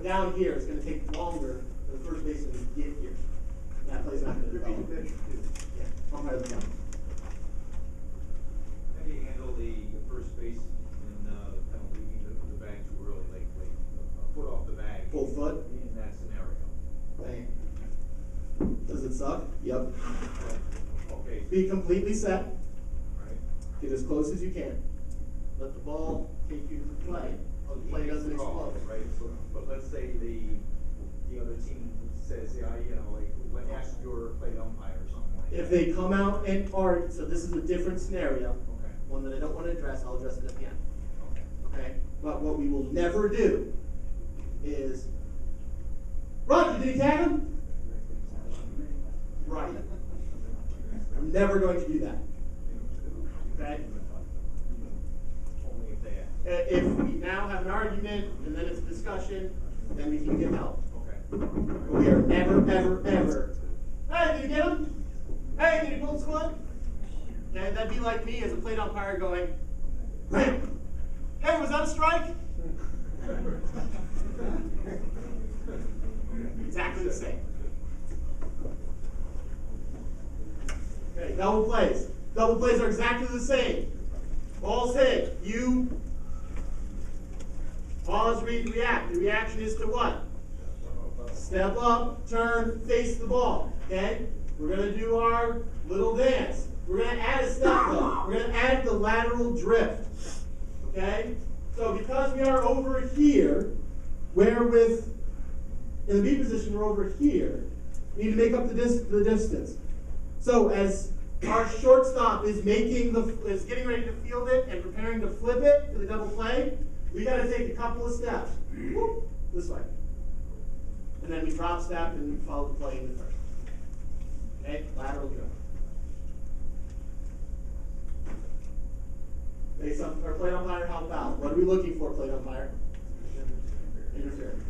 But down here, it's going to take longer for the first baseman to get here. That play's not going to develop. Yeah, umpire the count. How do you handle the first base and kind of leaving the bag too early, like a foot off the bag? Full foot? In that scenario. Bang. Does it suck? Yep. Okay. Be completely set. Right. Get as close as you can. Let the ball take you to the play. So the play doesn't explode. Right. So, but let's say the other team says, yeah, you know, like ask your plate umpire or something like that. If they come out and argue, so this is a different scenario. Okay. One that I don't want to address, I'll address it at the end. Okay. Okay? But what we will never do is, Roger, did he tag him? Right. I'm never going to do that. Okay? Only if they ask. If we now have an argument and then it's a discussion, then we can get help. Okay. But we are never, ever, ever. Hey, did you get him? Hey, did you pull the squad? Okay, that'd be like me as a plate umpire going, hey, was that a strike? Exactly the same. Okay, double plays. Double plays are exactly the same. Ball's hit. You pause, read, react. The reaction is to what? Step up, turn, face the ball. Okay? We're going to do our little dance. We're going to add a step up. We're going to add the lateral drift. Okay? So because we are over here, where with, in the B position, we're over here, we need to make up the distance. So as our shortstop is getting ready to field it and preparing to flip it to the double play, we got to take a couple of steps. Whoop, this way. And then we drop step and follow the play in the first. Okay, lateral drift. Based on our plate umpire, help out. What are we looking for, plate umpire? Interference.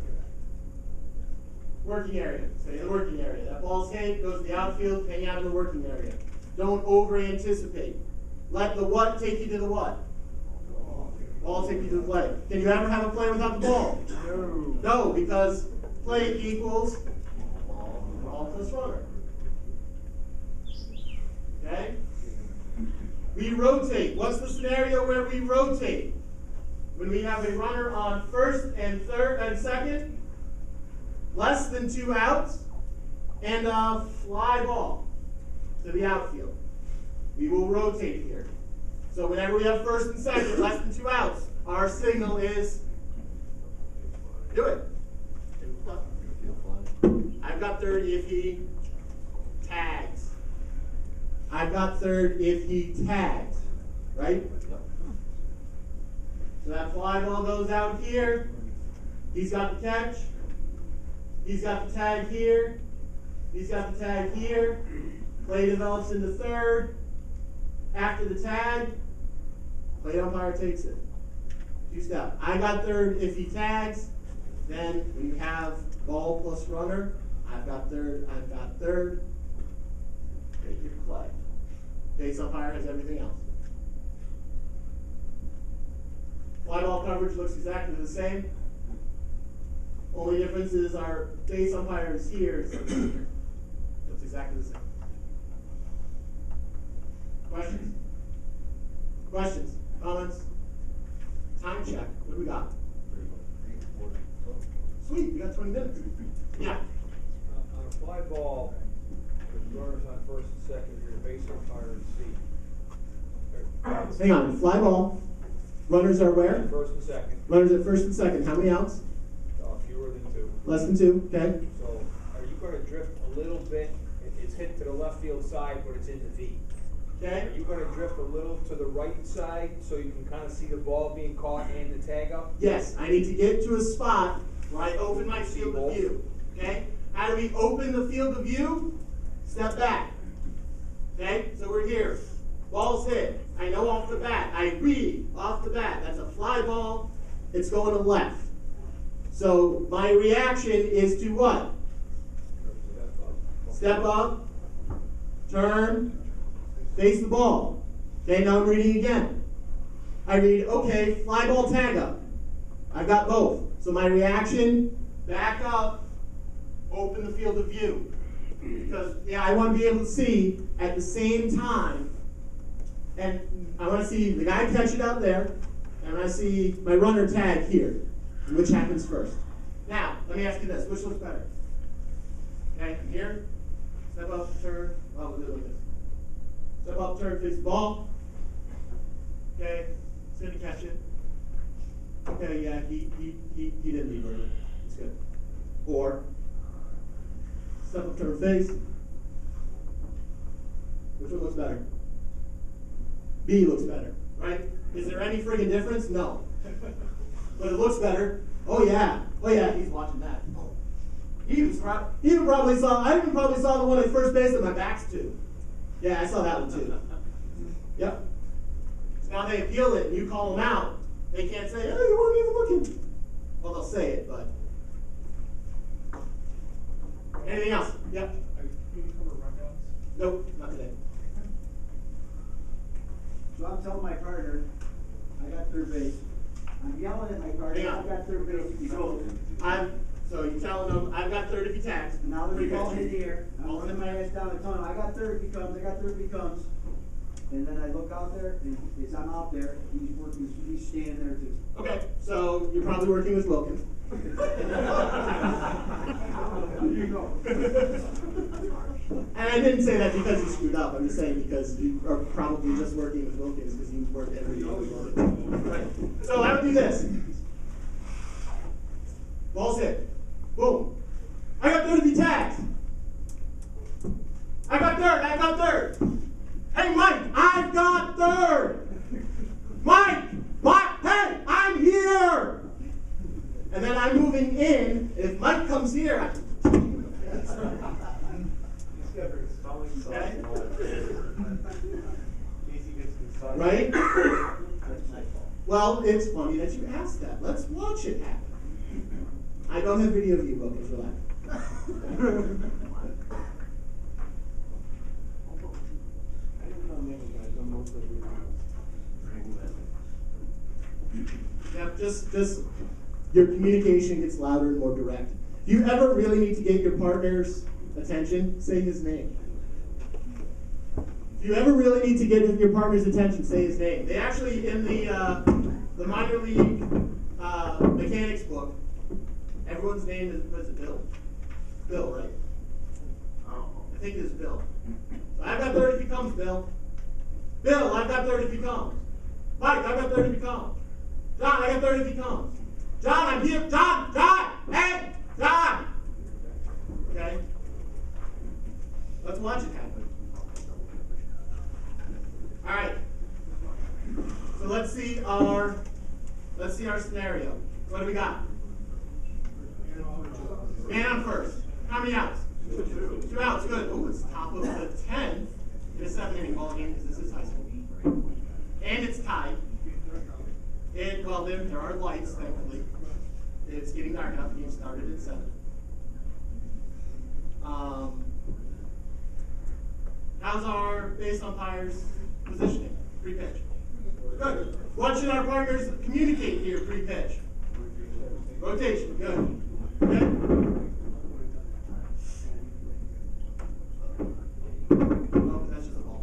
Working area. Stay in the working area. That ball's hit, goes to the outfield, hang out in the working area. Don't over-anticipate. Let the what take you to the what? Ball take you to the play. Can you ever have a play without the ball? No. No, because play equals ball plus runner. Okay? We rotate. What's the scenario where we rotate? When we have a runner on first and third and second, less than 2 outs, and a fly ball to the outfield. We will rotate here. So whenever we have first and second, less than 2 outs, our signal is do it. I've got third if he tags. I've got third if he tags. Right? So that fly ball goes out here. He's got the catch. He's got the tag here. He's got the tag here. Play develops into third. After the tag, plate umpire takes it. 2 step. I got third if he tags. Then when you have ball plus runner, I've got third, I've got third. Take your play. Base umpire has everything else. Fly ball coverage looks exactly the same. Only difference is our base umpire is here. So it's exactly the same. Questions? Questions? Comments? Time check. What do we got? Sweet, we got 20 minutes. Yeah. On a fly ball, with runners on first and second, your base umpire is C. Hang on. Fly ball. Runners are where? First and second. Runners at first and second. How many outs? Fewer than 2. Less than 2. Okay. So are you going to drift a little bit? It's hit to the left field side, but it's in the V. Okay. Are you going to drift a little to the right side so you can kind of see the ball being caught and the tag up? Yes. I need to get to a spot where I open my field of view. Okay. How do we open the field of view? Step back. Okay. So we're here. Ball's hit. I know off the bat. I read off the bat. That's a fly ball. It's going to left. So my reaction is to what? Step up, turn, face the ball. Okay, now I'm reading again. I read, okay, fly ball tag up. I've got both. So my reaction, Back up, open the field of view. Because, yeah, I want to be able to see at the same time, and I want to see the guy catch it out there, and I see my runner tag here. Which happens first? Now, let me ask you this, which looks better? Okay, from here, step up, turn, oh, we'll do it like this. Step up, turn, face the ball. Okay, it's going to catch it. Okay, yeah, he didn't leave early. It's good. Or, step up, turn, face. Which one looks better? B looks better, right? Is there any friggin' difference? No. But it looks better. Oh yeah, he's watching that. He even probably saw the one at first base that my back's to. Yeah, I saw that one too. Yep. So now they appeal it and you call them out. They can't say, oh, you weren't even looking. Well, they'll say it, but. Anything else? Yep. Can you cover rundowns? Nope, not today. So I'm telling my partner, I got third base. I'm yelling at my partner, I got third base. So you're telling them, I've got third if he tags. Now there's a ball hit the air. I'm running my ass down the tunnel. I got third if he comes. And then I look out there, and as I'm out there, he's standing there too. Okay, so you're probably working with Wilkins. You know. And I didn't say that because you screwed up. I'm just saying because you are probably just working with Wilkins because you work every day with Wilkins. Right. So I would do this. Ball's hit. Boom. I got third if he tags. I got third. Hey, Mike, I've got third. Mike, hey, I'm here. And then I'm moving in. If Mike comes here, okay? Right? Well, it's funny that you asked that. Let's watch it happen. I don't have video of you, Wilkins, relax. Yep, just your communication gets louder and more direct. If you ever really need to get your partner's attention, say his name. If you ever really need to get your partner's attention, say his name. They actually, in the minor league mechanics book, everyone's name was Bill. Bill, right? I think it's Bill. So I've got third if he comes, Bill. Bill, I've got third if he comes. Mike, I've got third if he comes. John, I got third if he comes. John, I'm here. John, hey, John. Okay. Let's watch it happen. All right. So let's see our scenario. What do we got? Man on first. How many outs? 2 outs. Good. Oh, it's top of the 10th in a 7-inning ball game because this is high school. And it's tied. Well, there are lights, thankfully. It's getting dark now. The game started at 7. How's our base umpire's positioning? Pre-pitch. Good. What should our partners communicate here pre-pitch? Rotation. Good. Okay. Oh, that's just a ball.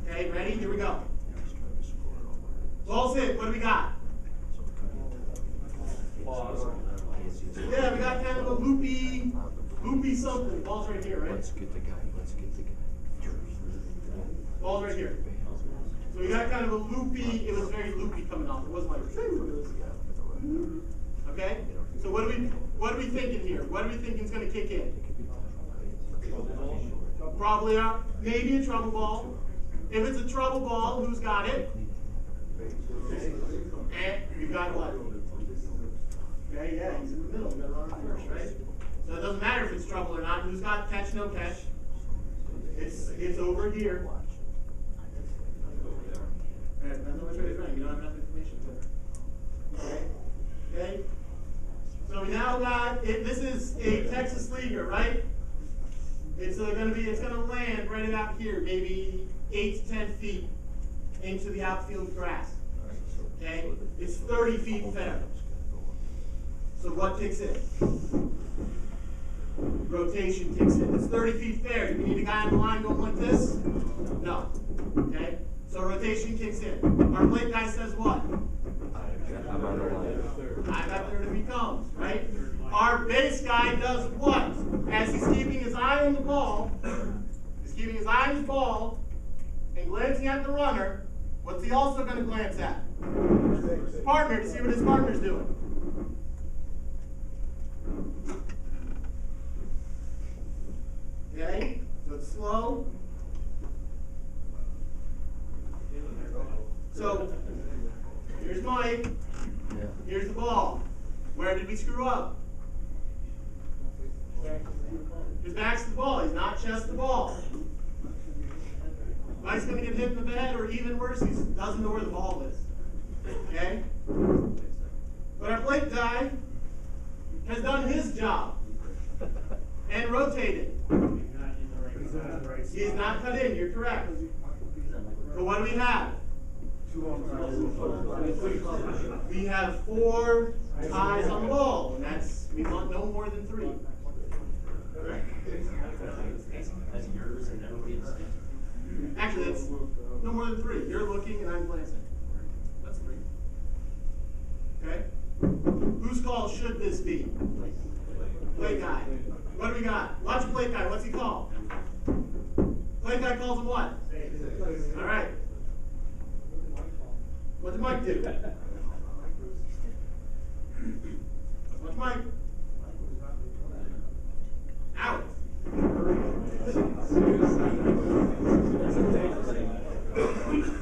Okay, ready? Here we go. Ball's hit. What do we got? Yeah, we got kind of a loopy something. Ball's right here, right? Let's get the guy. Ball's right here. So we got kind of a loopy, it was very loopy coming off. It wasn't like, okay? So what are we thinking here? What are we thinking is going to kick in? Probably maybe a trouble ball. If it's a trouble ball, who's got it? And you got what? Okay, yeah, he's in the middle. We got to run on first, right? So it doesn't matter if it's trouble or not. Who's got catch, no catch? It's over here. Alright, that's not which way it's running. You don't have enough information to it. Okay? So So we now got, this is a Texas leaguer, right? It's gonna land right about here, maybe 8 to 10 feet into the outfield grass. Okay? It's 30 feet fair. So what kicks in? Rotation kicks in. It's 30 feet fair. Do we need a guy on the line going like this? No. Okay? So rotation kicks in. Our plate guy says what? I got third if he comes, right? Our base guy does what? As he's keeping his eye on the ball, and glancing at the runner, what's he also going to glance at? His partner, to see what his partner's doing. Okay? So it's slow. So, here's Mike. Here's the ball. Where did we screw up? His back's to the ball. He's not chest the ball. Mike's going to get hit in the head, or even worse, he doesn't know where the ball is. Okay? But our plate guy has done his job and rotated. He's not cut in. You're correct. So what do we have? We have 4 ties on the ball, and we want no more than 3. Actually, that's no more than 3. You're looking and I'm glancing. That's 3. Okay? Whose call should this be? Plate guy. What do we got? Watch the plate guy. What's he called? Plate guy calls him what? All right. What did Mike do? Watch Mike. Out.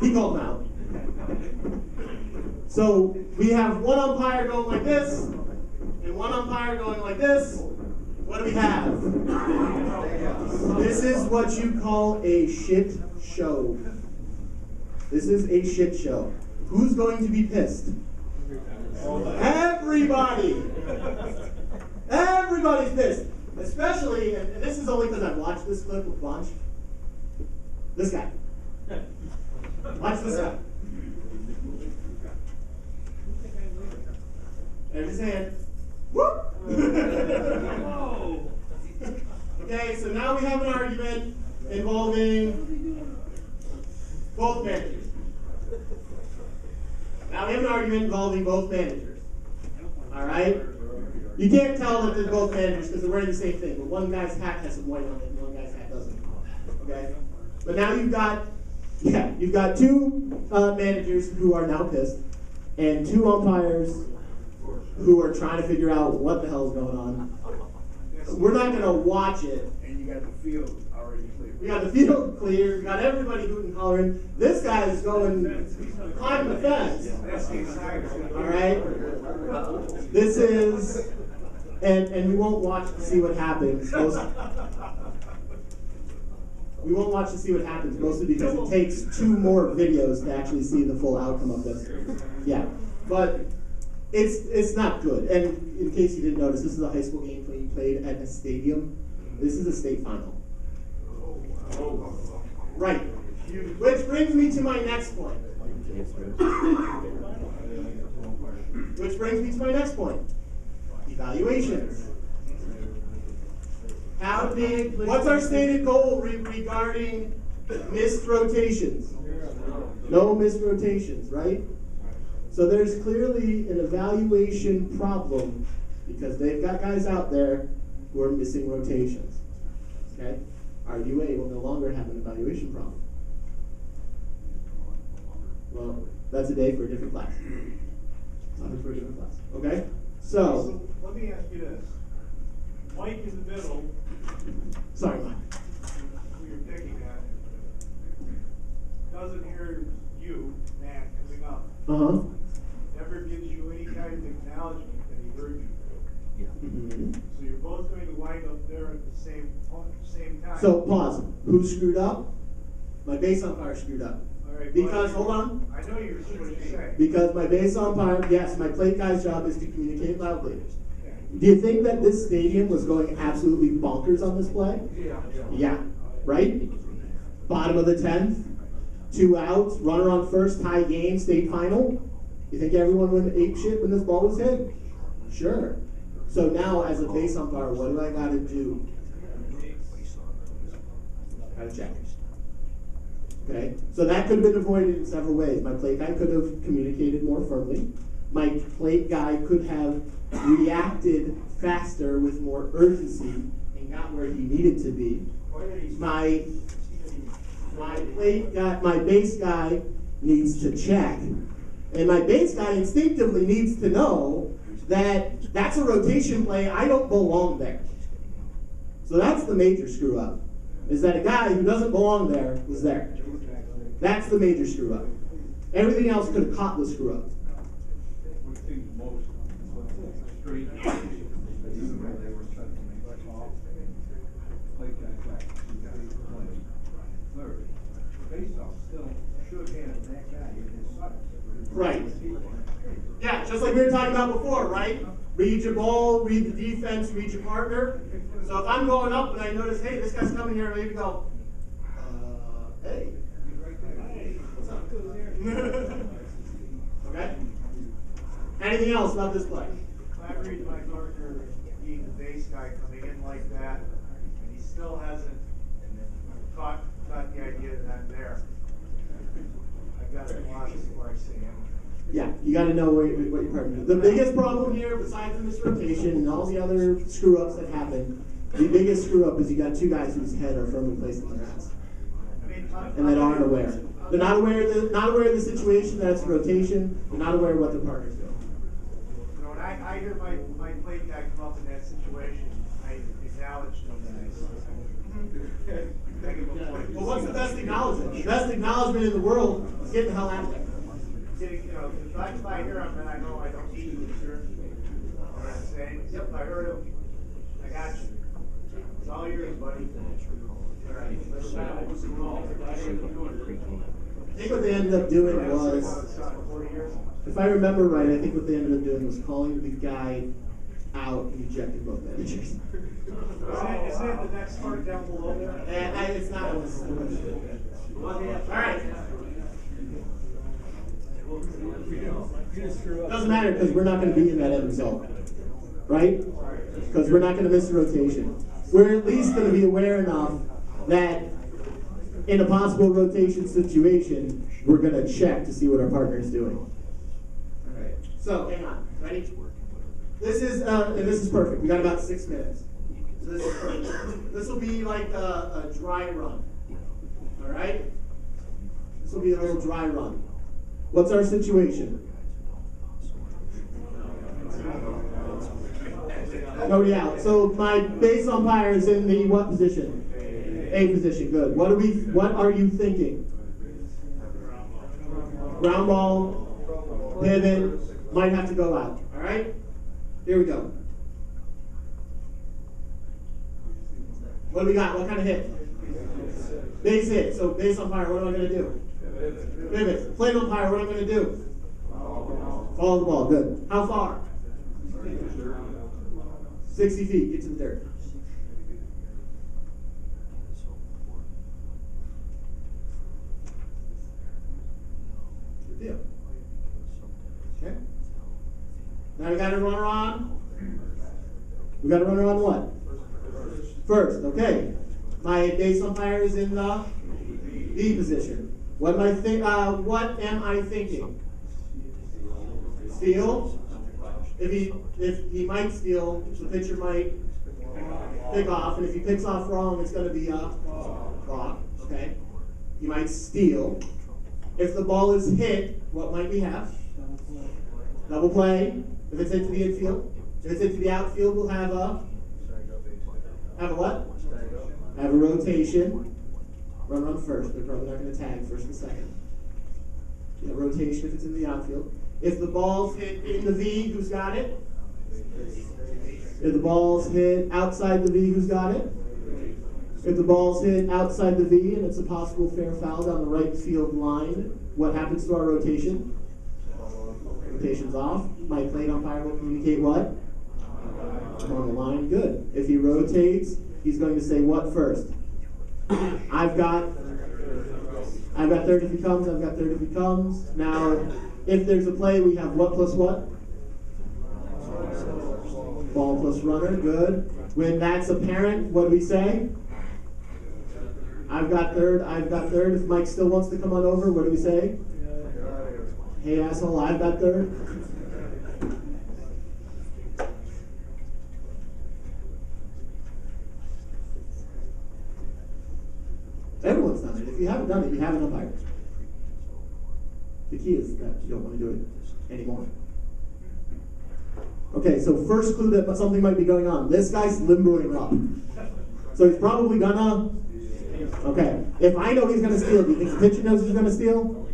He called him out. So we have one umpire going like this, and one umpire going like this. What do we have? This is what you call a shit show. This is a shit show. Who's going to be pissed? Everybody! Everybody's pissed. Especially, and this is only because I've watched this clip a bunch. This guy. Watch this guy. There's his hand. Whoop! Okay, so now we have an argument involving both managers. Now we have an argument involving both managers. Alright? You can't tell that they're both managers because they're wearing the same thing, but one guy's hat has some white on it and one guy's hat doesn't. Okay? But now you've got 2 managers who are now pissed, and 2 umpires who are trying to figure out what the hell is going on. We're not going to watch it. And you got the field already clear. We got the field clear. We got everybody hooting and hollering. This guy is going climbing the fence. All right. This is, and we won't watch to see what happens. We won't watch to see what happens, mostly because it takes 2 more videos to actually see the full outcome of this. Yeah, but it's not good. And in case you didn't notice, this is a high school game played at a stadium. This is a state final. Right. Which brings me to my next point. Evaluations. What's our stated goal regarding missed rotations? No missed rotations, right? So there's clearly an evaluation problem because they've got guys out there who are missing rotations. Okay? RDUA will no longer have an evaluation problem. Well, that's a day for a different class. Topic for a different class. Okay? So let me ask you this. Mike in the middle. Sorry, Mike. Who you're picking at doesn't hear you, Matt, coming up. Uh-huh. Never gives you any kind of acknowledgement that he heard you. Mm-hmm. So you're both going to wind up there at the same time. So pause. Who screwed up? My base umpire screwed up. All right, Because, hold on. I know you're supposed to say. Because my base umpire, yes, my plate guy's job is to communicate loudly. Do you think that this stadium was going absolutely bonkers on this play? Yeah, right? Bottom of the 10th, 2 outs, runner on first, tie game, state final. You think everyone went ape shit when this ball was hit? Sure. So now, as a base umpire, what do I gotta do? Gotta check. Okay, so that could have been avoided in several ways. My plate guy could have communicated more firmly. My plate guy could have reacted faster with more urgency and got where he needed to be. My base guy needs to check, and my base guy instinctively needs to know that that's a rotation play. I don't belong there. So that's the major screw up, is that a guy who doesn't belong there was there. That's the major screw up. Everything else could have caught the screw up. What seems most strange is even when they were trying to make it off, play back, third. Face-off still should have that guy in his sights. Right. Yeah, just like we were talking about before, right? Read your ball, read the defense, read your partner. So if I'm going up and I notice, hey, this guy's coming here, maybe go, hey. What's up? Okay? Anything else about this play? I read my partner being the base guy coming in like that, and he still hasn't caught the idea that I'm there. I got to watch before I see him. Yeah, you got to know what your partner is. The biggest problem here, besides the misrotation and all the other screw-ups that happen, the biggest screw-up is you got 2 guys whose head are firmly placed in their ass, and that aren't aware. They're not aware of the situation, that it's a rotation. They're not aware of what their partner's doing. You know, when I hear my plate guy come up in that situation, I acknowledge them guys. Well, what's the best acknowledgement? The best acknowledgement in the world is getting the hell out of there. You know, if I hear him, then I know I don't need you, sir. You know what I'm saying? Yep, I heard him. I got you. It's all yours, buddy. All right. I think what they ended up doing was, if I remember right, I think what they ended up doing was calling the guy out and ejecting both managers. Isn't it the next part down below there? And it's not on this. All right. Doesn't matter because we're not going to be in that end result, right? Because we're not going to miss the rotation. We're at least going to be aware enough that in a possible rotation situation, we're going to check to see what our partner is doing. All right. So hang on. Ready? This is perfect. We got about 6 minutes. So this is perfect. This will be like a dry run. All right. This will be a little dry run. What's our situation? Nobody out. So my base umpire is in the what position? A position. Good. What are you thinking? Ground ball, pivot, might have to go out. All right? Here we go. What do we got? What kind of hit? Base hit. So base umpire, what am I going to do? Pivot. Plate umpire, what am I going to do? Follow the ball. Good. How far? 60 feet. Get to the dirt. Good deal. Okay. Now we got a runner on. We got a runner on what? First. Okay. My base umpire is in the B position. What am I thinking? Steal. If he might steal, the pitcher might pick off, and if he picks off wrong, it's going to be a walk. Okay. He might steal. If the ball is hit, what might we have? Double play. If it's hit to the infield. If it's hit to the outfield, we'll have a what? Have a rotation. Runner on first. They're probably not going to tag first and second. Yeah, rotation if it's in the outfield. If the ball's hit in the V, who's got it? If the ball's hit outside the V, who's got it? If the ball's hit outside the V and it's a possible fair foul down the right field line, what happens to our rotation? Rotation's off. My plate umpire will communicate what? On the line, good. If he rotates, he's going to say what first? I've got third if he comes, I've got third if he comes. Now, if there's a play, we have what plus what? Ball plus runner, good. When that's apparent, what do we say? I've got third, I've got third. If Mike still wants to come on over, what do we say? Hey asshole, I've got third. Everyone's done it. If you haven't done it, you haven't umpired. The key is that you don't want to do it anymore. Okay, so first clue that something might be going on. This guy's limbering up. So he's probably gonna, okay. If I know he's gonna steal, do you think the pitcher knows he's gonna steal?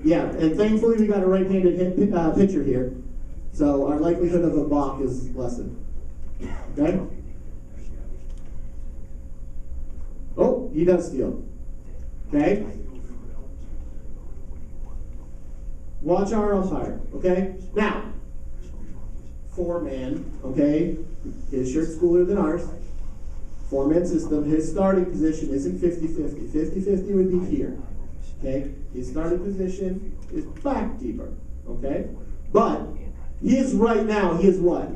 Yeah, and thankfully we got a right-handed pitcher here. So our likelihood of a balk is lessened. Okay? Oh, he does steal. Okay? Watch our umpire, okay? Now, 4-man, okay? His shirt's cooler than ours. 4-man system. His starting position isn't 50-50. 50-50 would be here, okay? His starting position is back deeper, okay? But he is right now, he is what?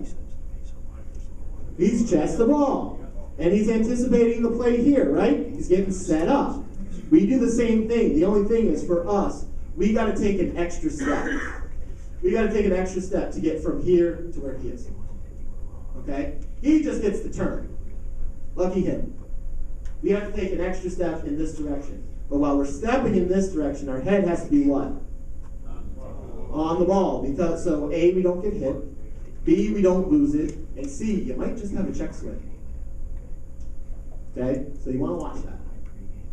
He's chest the ball. And he's anticipating the play here, right? He's getting set up. We do the same thing. The only thing is for us, we got to take an extra step. We got to take an extra step to get from here to where he is. Okay? He just gets the turn. Lucky him. We have to take an extra step in this direction. But while we're stepping in this direction, our head has to be what? On the ball. Because so A, we don't get hit. B, we don't lose it. And C, you might just have a check swing. Okay? So you want to watch that.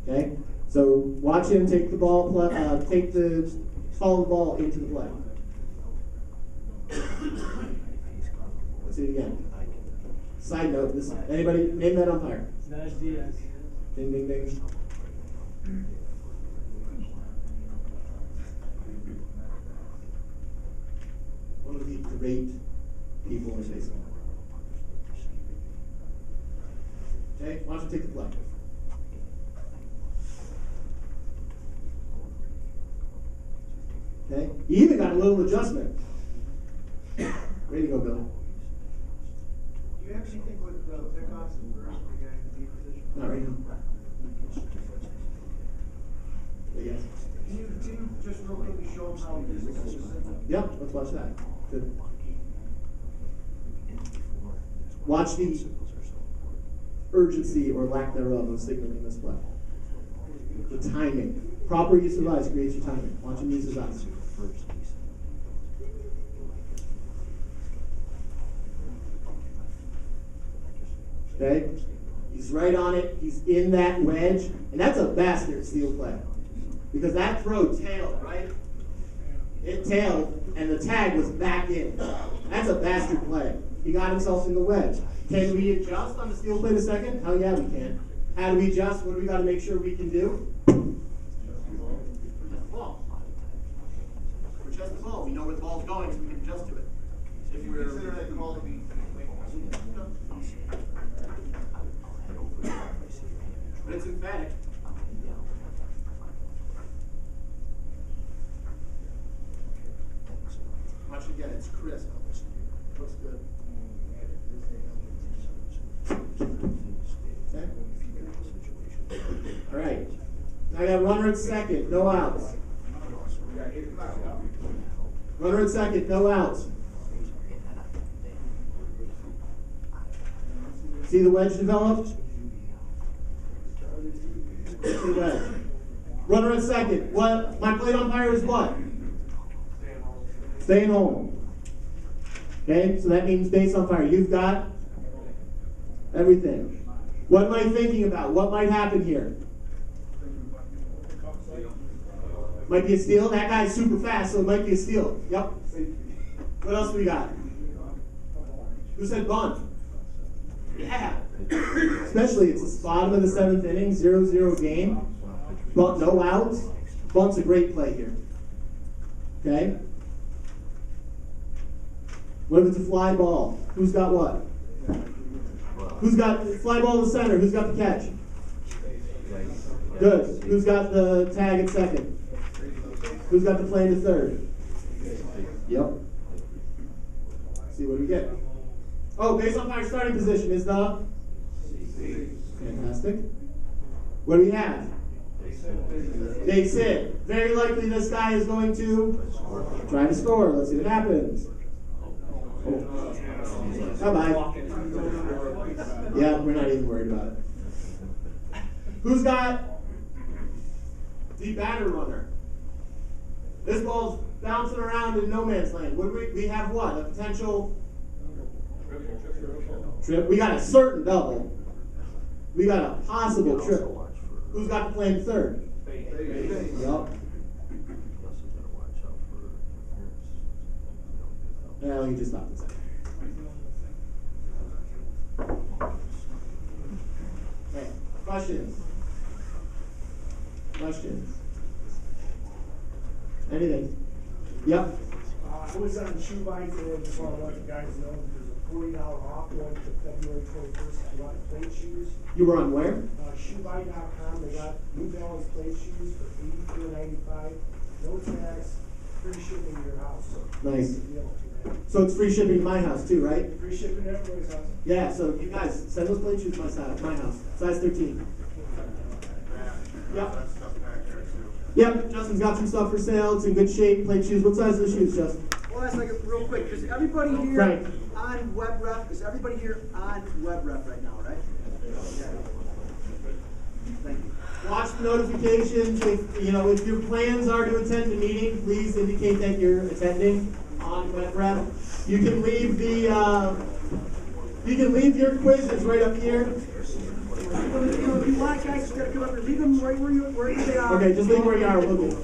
Okay? So watch him take the ball, follow the ball into the play. Let's see it again. Side note, anybody name that umpire? Diaz. Ding, ding, ding. One of the great people in baseball. Okay, why don't you take the play? Okay, you even got a little adjustment. Way to go, Billy. Do you have anything with pickoffs and first when you're in the D position? Not right now. Yes. Can you just real quickly show them how he uses the system? Yep, let's watch that. Good. Watch the urgency or lack thereof of signaling this play. The timing. Proper use of eyes creates your timing. Watch him use his eyes. Okay? He's right on it. He's in that wedge. And that's a bastard steal play. Because that throw tailed, right? It tailed, and the tag was back in. That's a bastard play. He got himself in the wedge. Can we adjust on the steal play in a second? Hell yeah, we can. How do we adjust? What do we got to make sure we can do? Adjust the ball. Or adjust the ball. We know where the ball's going, so we can adjust to it. If you consider that call to be But it's emphatic. Watch it again. It's crisp. Looks good. Okay. All right. Now I got runner at second, no outs. Runner at second, no outs. See the wedge develop? See the wedge. Runner at second. What? My plate umpire is what? Staying home. Okay, so that means base umpire. You've got everything. What am I thinking about? What might happen here? Might be a steal. That guy's super fast, so it might be a steal. Yep. What else we got? Who said bunt? Yeah. Especially it's the bottom of the 7th inning, 0-0 game. Bunt, no outs. Bunt's a great play here. Okay? What if it's a fly ball? Who's got what? Who's got fly ball in the center? Who's got the catch? Good. Who's got the tag at second? Who's got the play to third? Yep. See what we get. Oh, base umpire starting position is the? Fantastic. What do we have? They sit. Very likely this guy is going to try to score. Let's see what happens. Bye-bye. Yeah, we're not even worried about it. Who's got the batter runner? This ball's bouncing around in no man's land. What do we have what? A potential trip. We got a certain double. We got a possible triple. Who's got the play in third? Yup. Well, he just stopped the second. Okay. Questions? Questions? Anything? Yep. I was on Shoe Buy today, just want to let you guys know that there's a $40 off going to February 21st. If you want plate shoes, You were on where? shoebuy.com. They got New Balance plate shoes for $84.95. No tax, free shipping to your house. Nice. Good deal. So it's free shipping to my house too, right? Free shipping to everybody's house. Yeah, so you guys, send those plate shoes to my house. Size 13. Yep. Yep, Justin's got some stuff for sale. It's in good shape. Plate shoes. What size are the shoes, Justin? Well, that's like real quick. Is everybody here Right. on WebRef? Is everybody here on WebRef right now, right? Thank you. Watch the notifications. If your plans are to attend the meeting, please indicate that you're attending on WebRef. You can leave your quizzes right up here. If you want, guys, just gotta come up and leave them right where they are. Okay, just leave where you are. We'll do.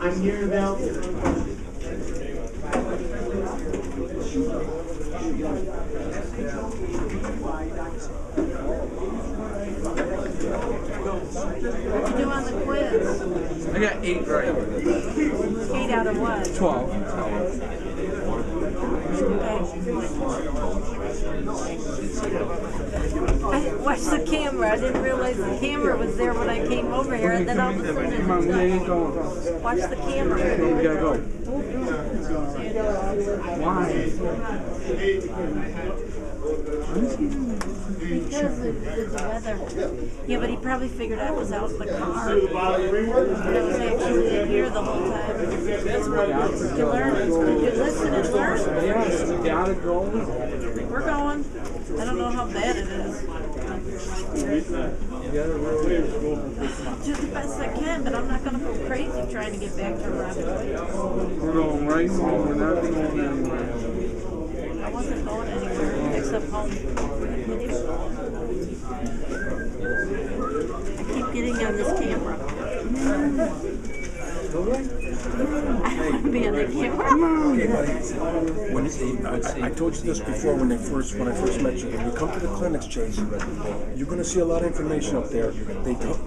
I'm here to balance your own questions. What'd you do on the quiz? I got 8 right. 8 out of what? 12. I watched the camera. I didn't realize the camera was there when I came over here, and then all of a sudden Come on, we ain't going. watch the camera. We gotta go. Why? Because of the weather. Yeah, but he probably figured I was out in the car. But I was actually in here the whole time. That's what you learn. You listen and learn. Yes, we gotta go. We're going. I don't know how bad it is. Do the best I can, but I'm not going to go crazy trying to get back to Rockwood. We're going right home. We're not going anywhere. I wasn't going anywhere except home. I keep getting on this camera. I want to be on the camera. Okay, buddy. I told you this before when I first met you. When you come to the clinics, Chase, you're going to see a lot of information up there.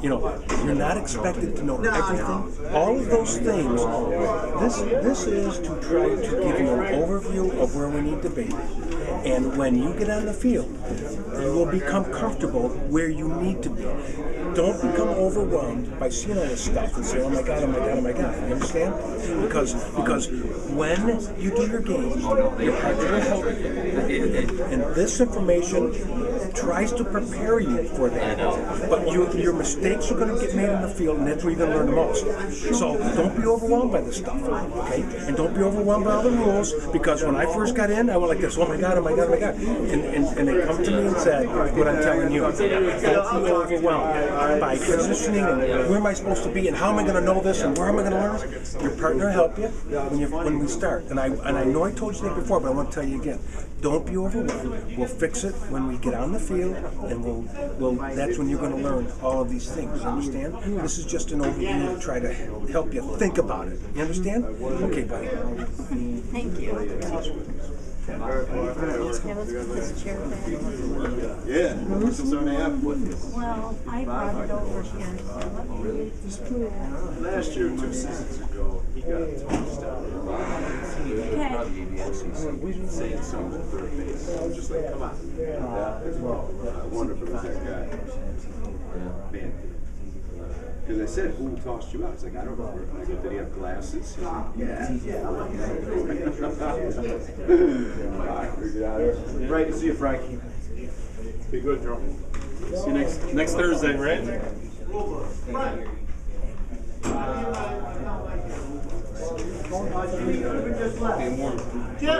You're not expected to know everything. All of those things. This is to try to give you an overview of where we need to be. And when you get on the field, you will become comfortable where you need to be. Don't become overwhelmed by seeing all this stuff and say, oh my God, oh my God, oh my God. You understand? Because when you do your games, your partner will help you. And this information tries to prepare you for that. But your mistakes are going to get made in the field, and that's where you're going to learn the most. So don't be overwhelmed by this stuff, okay? And don't be overwhelmed by all the rules, because when I first got in, I went like this, oh my God, oh my God, oh my God. And they come to me and said, what I'm telling you, don't be overwhelmed by positioning and where am I supposed to be and how am I going to know this and where am I going to learn it. Your partner will help you when we start. And I know I told you that before, but I want to tell you again. Don't be overwhelmed. We'll fix it when we get on the field, and that's when you're going to learn all of these things. You understand? This is just an overview to try to help you think about it. You understand? Okay, buddy. Thank you. Yeah, let's put this chair back. Yeah, we're still 7.5. Well, I brought it over here, so let me just put it. Last year, 2 seasons ago, he got tossed out. Saying something at third base. I was just like, come on. I wonder if it was that guy. Man. Because I said, who tossed you out? It's like, I don't remember. I go, did he have glasses? He's like, yeah. Right, to see you, Frankie. Be good, Joe. See you next Thursday, right? Jimmy could have just left. Jim,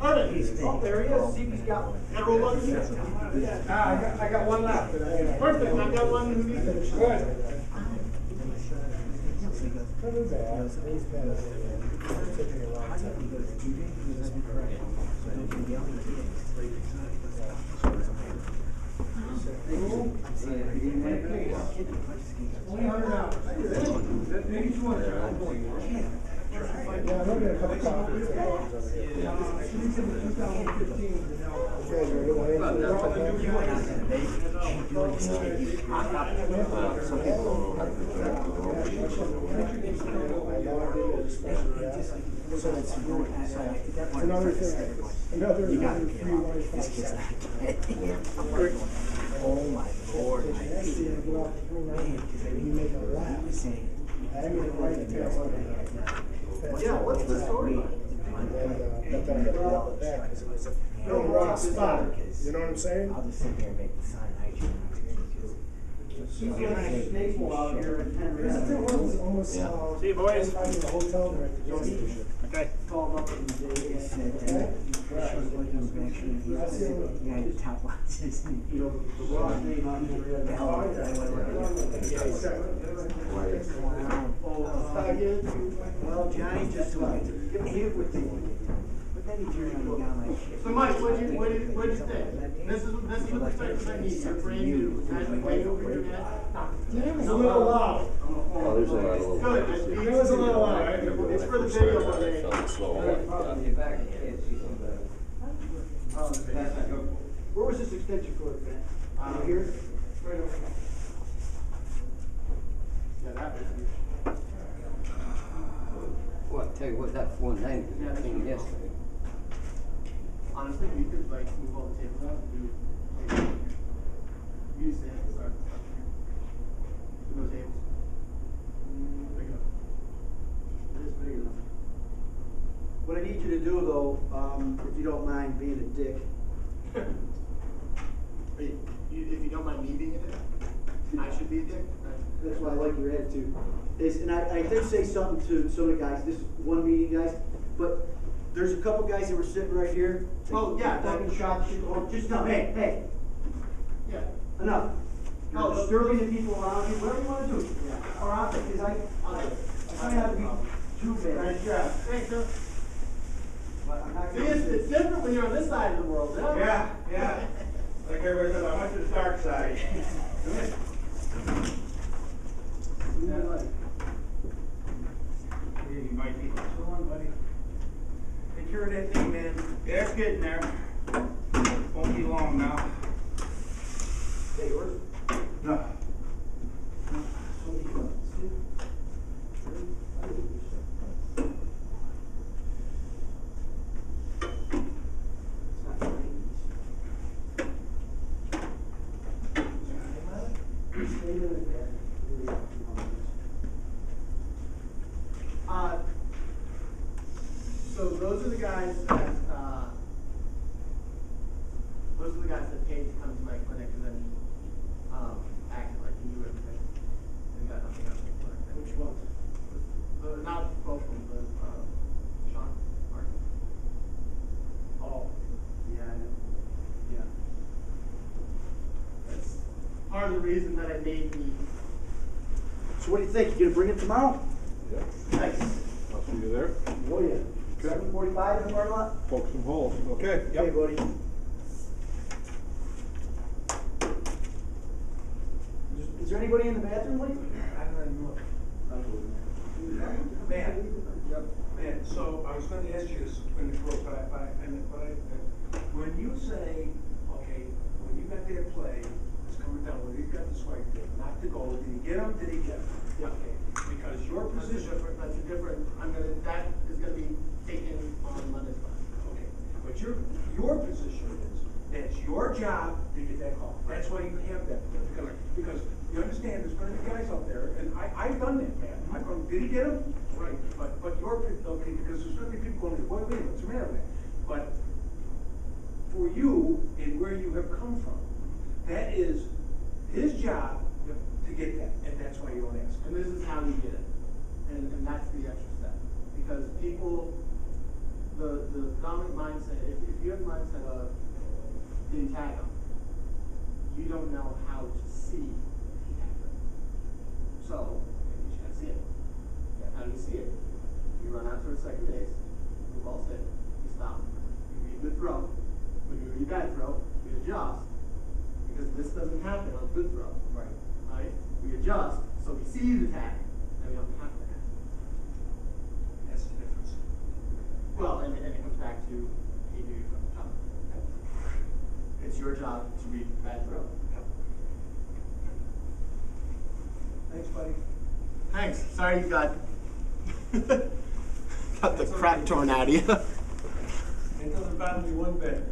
Irvin. Oh, there he is. See if he's got one. Got roll one? I got one left. Perfect, I got one who needs it. Good. Not too bad. He's been taking a long Only $100. Maybe 200. Yeah, I'm gonna get a couple coffees. Another thing, another free Wi-Fi. Oh my Lord. You make a laugh. I mean, right Yeah, what's the story? But then I got off the back because it was a wrong spot. You know what I'm saying? I'll just sit here and make the sign hygiene. He's got a snake wall out here in Henry. It was almost, See you, boys. finding the hotel there at the gas station. Okay. Called up in the day. He said that he was looking back and he said, yeah, the top watches. You know, the wrong name on there. Well, Johnny just left. Give me it with you. But then he turned on the guy like shit. So Mike, what'd you think? This is what the players I need. You're brand new. Guys, way over your head. It's a little loud. Oh, there's a lot of little. Good. It was a little loud. It's for the video, but they. Where was this extension cord, Ben? Here? Right over here. Yeah, that was huge. Well, I tell you what, that 490 Yeah, that's thing huge. yesterday. Honestly, we could like move all the tables out and do use that as our stuff here. No tables. Big enough. It is big enough. What I need you to do though, if you don't mind being a dick. If you don't mind me being a dick, I should be a dick. That's why I like your attitude. And I did say something to some of the guys, this is one meeting, guys, but there's a couple guys that were sitting right here. Oh, yeah. Talking shop, shit, just no, hey, Yeah. enough. No, You're disturbing the people around you, whatever you wanna do. Yeah. Or out there, because I try not to be too bad. Nice job. Thanks, sir. But I'm not See, gonna. it's different when you're on this side of the world, huh? Yeah. Like everybody says, I went to the dark side. Easy, Mikey. So long, buddy. Take care of that thing, man. Yeah, it's getting there. Won't be long now. Hey, yours? No. So many buttons. It's not 90s. Stay in the back. So those are the guys that, paid to come to my clinic and then, acted like he knew everything. And got nothing out of the clinic. Which ones? Not both of them, but, Sean, Martin. Oh. Yeah, I know. Yeah. That's part of the reason that I made the, So what do you think? You gonna bring it tomorrow? nice. I'll see you there. Oh, yeah. 7:45 in the parking lot? Poke some holes. Okay. Hey, buddy. Is there anybody in the bathroom, Lee? I don't even look. Man, so I was gonna ask you this when you broke, but I say, okay, when you got that play, it's coming down, when he's got the swipe there, not to go, did he get him, did he get him? Yeah. Okay, because your position, That's a different, that is gonna be taken on Monday's class. okay, but your position is, that's your job to get that call. That's why you have that, because you understand, there's gonna be guys out there, and I've done that, man. I've gone, did he get him? Right, but okay, because there's gonna be people going, wait a minute, what's the matter with that? But for you, and where you have come from, that is his job to get that, and that's why you don't ask. And this is how you get it. And that's the extra step. Because people, the dominant mindset, if you have the mindset of didn't tag them, you don't know how to see he tagged them. So, you should see it. How do you see it? You run out towards second base, the ball's hit, you stop. You read the throw. When you read bad throw, you adjust. Because this doesn't happen on good throw. Right. Right? We adjust, so we see the tag, and we don't have to act. That's the difference. Well, and it comes back to, hey, do you from the top. It's your job to read bad throw. Thanks, buddy. Thanks. Sorry you got got the crap torn out of you. It doesn't bother me one bit.